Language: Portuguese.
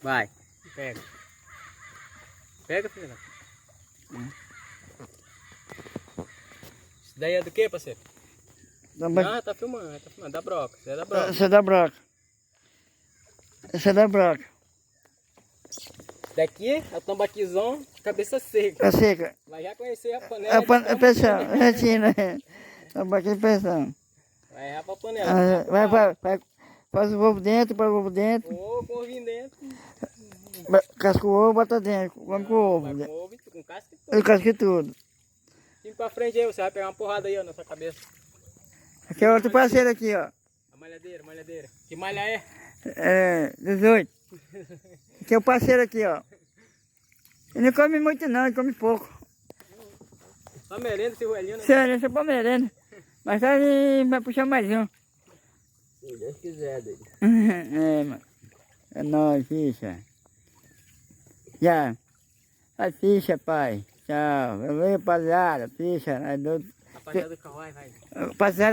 Vai. Pega. Pega, filha. Isso daí é do que, parceiro? Ah, tá filmando, tá filmando. Da broca. Isso é da broca. Essa é da broca. Essa é da broca. Daqui é o tambaquizão, cabeça seca. É seca. Vai já conhecer a panela. É pressão. É China. Tambaqui é pressão. Vai já pra panela. Faz o ovo dentro, põe o ovo dentro. O ovo, ovinho dentro. Casca o ovo, bota dentro. Come com o ovo. Vai com ovo, com casca e Eu tudo. casco e tudo. Vem pra frente aí, você vai pegar uma porrada aí, ó, na sua cabeça. Aqui é outro parceiro aqui, ó. A malhadeira, malhadeira. Que malha é? É, 18. Aqui é o parceiro aqui, ó. Ele não come muito não, ele come pouco. Só merenda, esse roelinho, né? Sério, esse é pra merenda. Mas tá ele vai puxar mais um. Se Deus quiser, dele. É, mano. É nóis, ficha. Já. Vai, ficha, pai. Tchau. Valeu, rapaziada. Ficha. Rapaziada do Kawai, vai. Rapaziada.